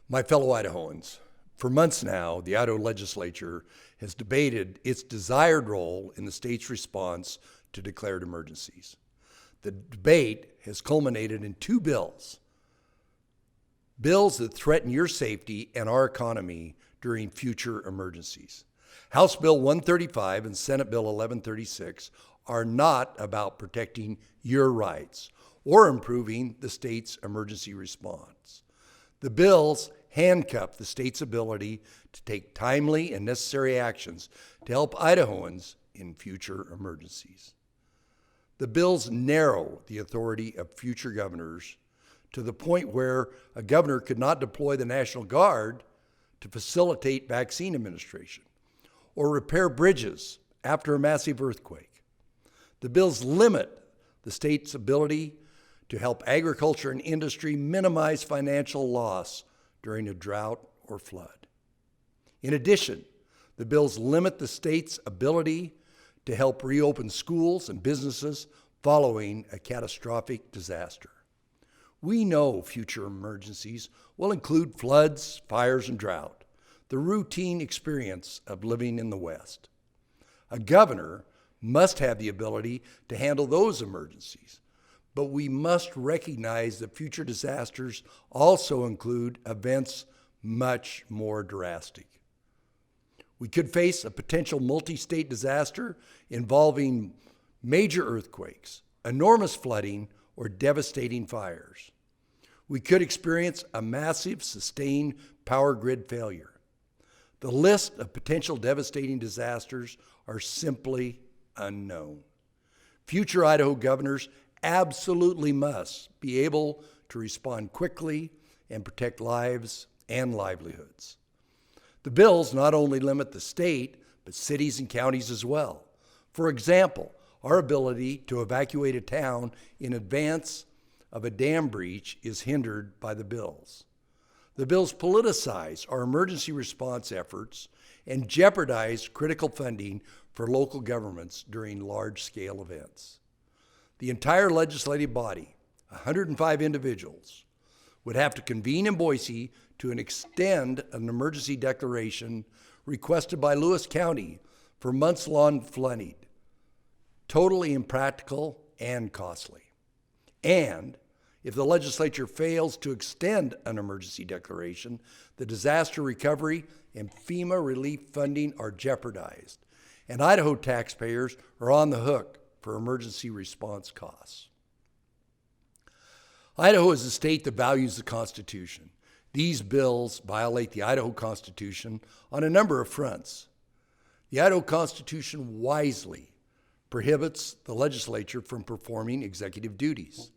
My fellow Idahoans, for months now, the Idaho legislature has debated its desired role in the state's response to declared emergencies. The debate has culminated in two bills that threaten your safety and our economy during future emergencies. House Bill 135 and Senate Bill 1136 are not about protecting your rights or improving the state's emergency response. The bills handcuff the state's ability to take timely and necessary actions to help Idahoans in future emergencies. The bills narrow the authority of future governors to the point where a governor could not deploy the National Guard to facilitate vaccine administration or repair bridges after a massive earthquake. The bills limit the state's ability to help agriculture and industry minimize financial loss during a drought or flood. In addition, the bills limit the state's ability to help reopen schools and businesses following a catastrophic disaster. We know future emergencies will include floods, fires, and drought, the routine experience of living in the West. A governor must have the ability to handle those emergencies, but we must recognize that future disasters also include events much more drastic. We could face a potential multi-state disaster involving major earthquakes, enormous flooding, or devastating fires. We could experience a massive, sustained power grid failure. The list of potential devastating disasters are simply unknown. Future Idaho governors absolutely must be able to respond quickly and protect lives and livelihoods. The bills not only limit the state, but cities and counties as well. For example, our ability to evacuate a town in advance of a dam breach is hindered by the bills. The bills politicize our emergency response efforts and jeopardize critical funding for local governments during large-scale events. The entire legislative body, 105 individuals, would have to convene in Boise to extend an emergency declaration requested by Lewis County for months-long flooding. Totally impractical and costly. And if the legislature fails to extend an emergency declaration, the disaster recovery and FEMA relief funding are jeopardized, and Idaho taxpayers are on the hook for emergency response costs. Idaho is a state that values the Constitution. These bills violate the Idaho Constitution on a number of fronts. The Idaho Constitution wisely prohibits the legislature from performing executive duties.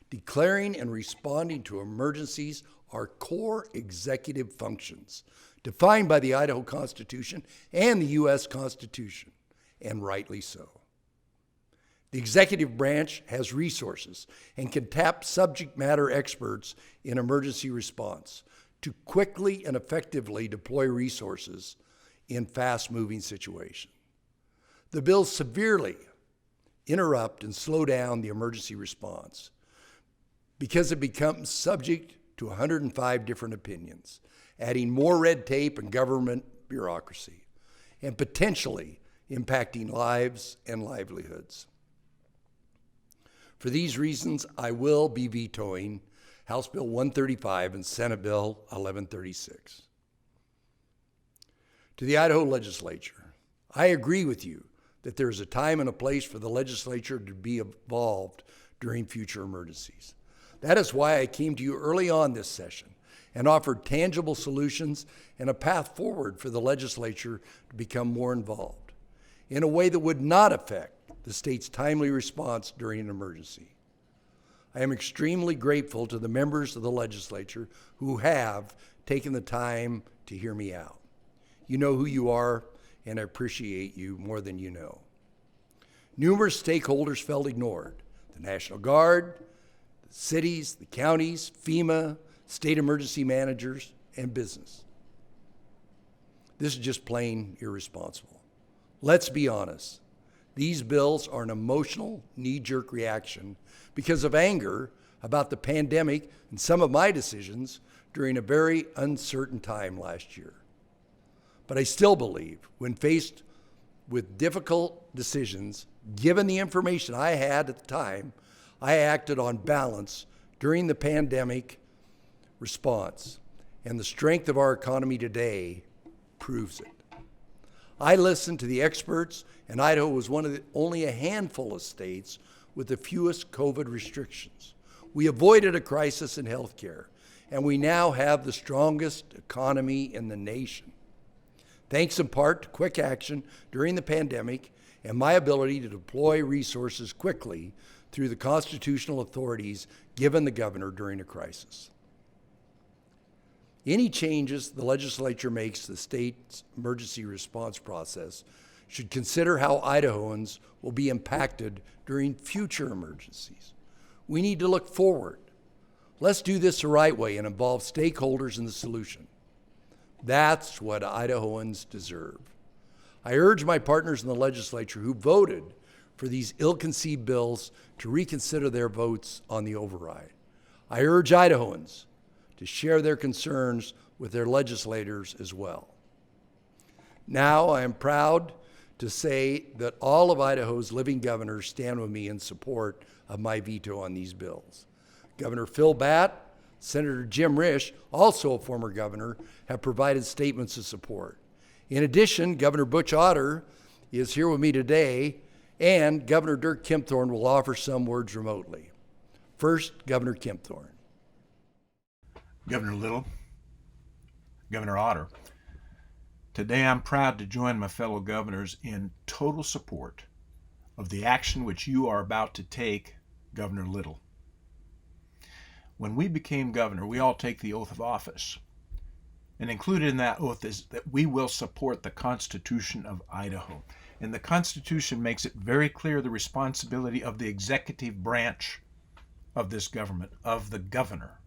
Declaring and responding to emergencies are core executive functions defined by the Idaho Constitution and the U.S. Constitution, and rightly so. The executive branch has resources and can tap subject matter experts in emergency response to quickly and effectively deploy resources in fast-moving situations. The bills severely interrupt and slow down the emergency response because it becomes subject to 105 different opinions, adding more red tape and government bureaucracy, and potentially impacting lives and livelihoods. For these reasons, I will be vetoing House Bill 135 and Senate Bill 1136. To the Idaho legislature, I agree with you that there is a time and a place for the legislature to be involved during future emergencies. That is why I came to you early on this session and offered tangible solutions and a path forward for the legislature to become more involved in a way that would not affect the state's timely response during an emergency. I am extremely grateful to the members of the legislature who have taken the time to hear me out. You know who you are, and I appreciate you more than you know. Numerous stakeholders felt ignored: the National Guard, the cities, the counties, FEMA, state emergency managers, and business. This is just plain irresponsible. Let's be honest. These bills are an emotional, knee-jerk reaction because of anger about the pandemic and some of my decisions during a very uncertain time last year. But I still believe when faced with difficult decisions, given the information I had at the time, I acted on balance during the pandemic response, and the strength of our economy today proves it. I listened to the experts, and Idaho was only a handful of states with the fewest COVID restrictions. We avoided a crisis in healthcare, and we now have the strongest economy in the nation. Thanks in part to quick action during the pandemic and my ability to deploy resources quickly through the constitutional authorities given the governor during a crisis. Any changes the legislature makes to the state's emergency response process should consider how Idahoans will be impacted during future emergencies. We need to look forward. Let's do this the right way and involve stakeholders in the solution. That's what Idahoans deserve. I urge my partners in the legislature who voted for these ill-conceived bills to reconsider their votes on the override. I urge Idahoans to share their concerns with their legislators as well. Now, I am proud to say that all of Idaho's living governors stand with me in support of my veto on these bills. Governor Phil Batt, Senator Jim Risch, also a former governor, have provided statements of support. In addition, Governor Butch Otter is here with me today, and Governor Dirk Kempthorne will offer some words remotely. First, Governor Kempthorne. Governor Little, Governor Otter, today I'm proud to join my fellow governors in total support of the action which you are about to take, Governor Little. When we became governor, we all take the oath of office. And included in that oath is that we will support the Constitution of Idaho. And the Constitution makes it very clear the responsibility of the executive branch of this government, of the governor,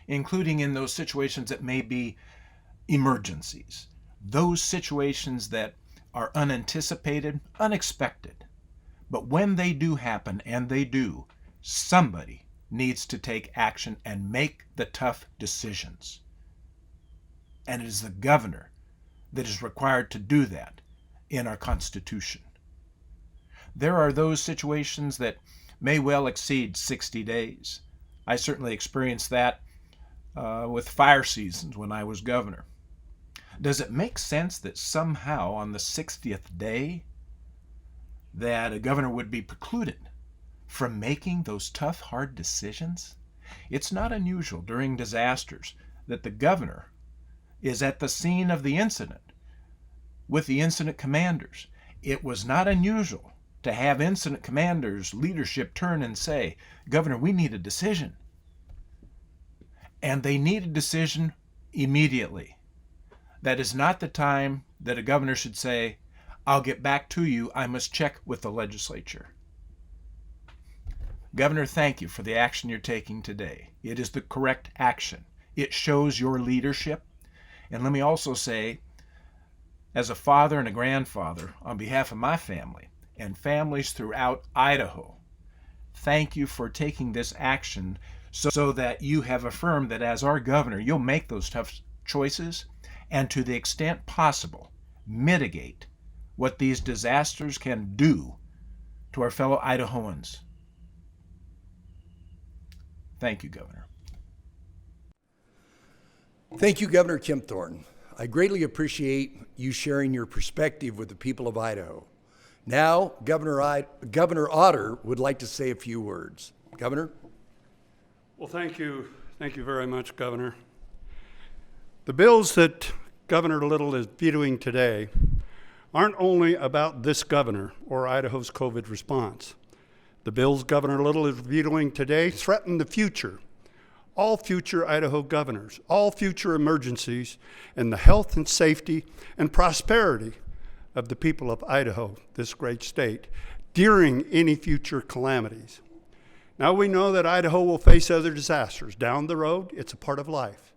including in those situations that may be emergencies, those situations that are unanticipated, unexpected. But when they do happen, and they do, somebody needs to take action and make the tough decisions. And it is the governor that is required to do that in our Constitution. There are those situations that may well exceed 60 days. I certainly experienced that with fire seasons when I was governor. Does it make sense that somehow on the 60th day that a governor would be precluded from making those tough, hard decisions? It's not unusual during disasters that the governor is at the scene of the incident with the incident commanders. It was not unusual to have incident commanders' leadership turn and say, "Governor, we need a decision." And they need a decision immediately. That is not the time that a governor should say, "I'll get back to you. I must check with the legislature." Governor, thank you for the action you're taking today. It is the correct action. It shows your leadership. And let me also say, as a father and a grandfather, on behalf of my family and families throughout Idaho, thank you for taking this action so that you have affirmed that as our governor, you'll make those tough choices and to the extent possible, mitigate what these disasters can do to our fellow Idahoans. Thank you, Governor. Thank you, Governor Kempthorne. I greatly appreciate you sharing your perspective with the people of Idaho. Now, Governor Otter would like to say a few words. Governor? Well, thank you. Thank you very much, Governor. The bills that Governor Little is vetoing today aren't only about this governor or Idaho's COVID response. The bills Governor Little is vetoing today threaten the future, all future Idaho governors, all future emergencies, and the health and safety and prosperity of the people of Idaho, this great state, during any future calamities. Now we know that Idaho will face other disasters down the road. It's a part of life.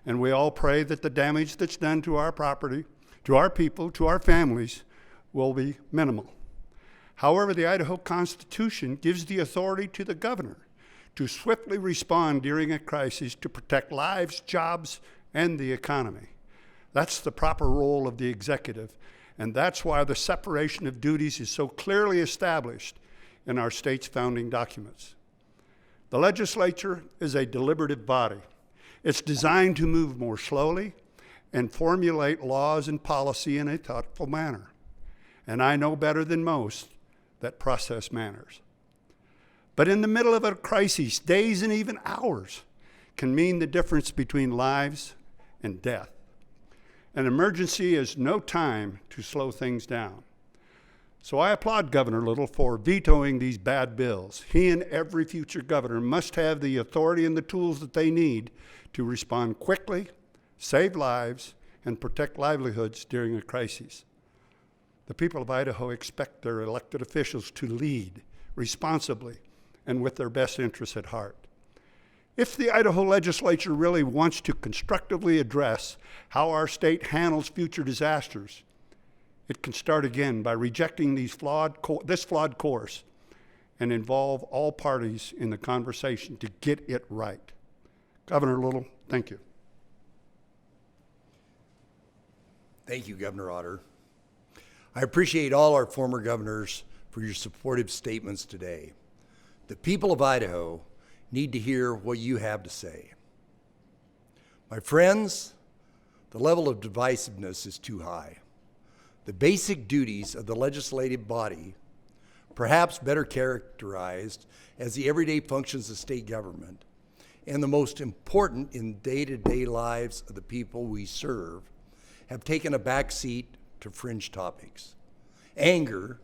And we all pray that the damage that's done to our property, to our people, to our families will be minimal. However, the Idaho Constitution gives the authority to the governor to swiftly respond during a crisis to protect lives, jobs, and the economy. That's the proper role of the executive, and that's why the separation of duties is so clearly established in our state's founding documents. The legislature is a deliberative body. It's designed to move more slowly and formulate laws and policy in a thoughtful manner. And I know better than most that process matters. But in the middle of a crisis, days and even hours can mean the difference between lives and death. An emergency is no time to slow things down. So I applaud Governor Little for vetoing these bad bills. He and every future governor must have the authority and the tools that they need to respond quickly, save lives, and protect livelihoods during a crisis. The people of Idaho expect their elected officials to lead responsibly and with their best interests at heart. If the Idaho legislature really wants to constructively address how our state handles future disasters, it can start again by rejecting this flawed course and involve all parties in the conversation to get it right. Governor Little, thank you. Thank you, Governor Otter. I appreciate all our former governors for your supportive statements today. The people of Idaho need to hear what you have to say. My friends, the level of divisiveness is too high. The basic duties of the legislative body, perhaps better characterized as the everyday functions of state government, and the most important in day-to-day lives of the people we serve, have taken a backseat to fringe topics. Anger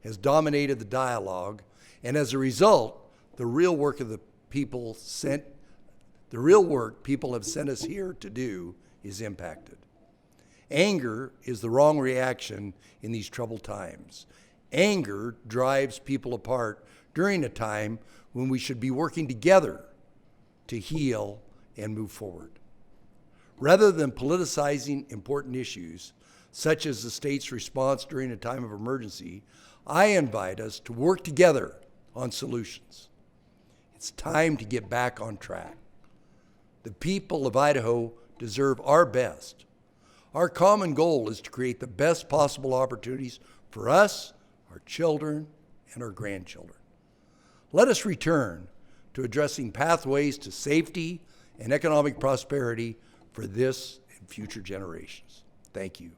has dominated the dialogue, and as a result, the real work people have sent us here to do is impacted. Anger is the wrong reaction in these troubled times. Anger drives people apart during a time when we should be working together to heal and move forward. Rather than politicizing important issues, such as the state's response during a time of emergency, I invite us to work together on solutions. It's time to get back on track. The people of Idaho deserve our best. Our common goal is to create the best possible opportunities for us, our children, and our grandchildren. Let us return to addressing pathways to safety and economic prosperity for this and future generations. Thank you.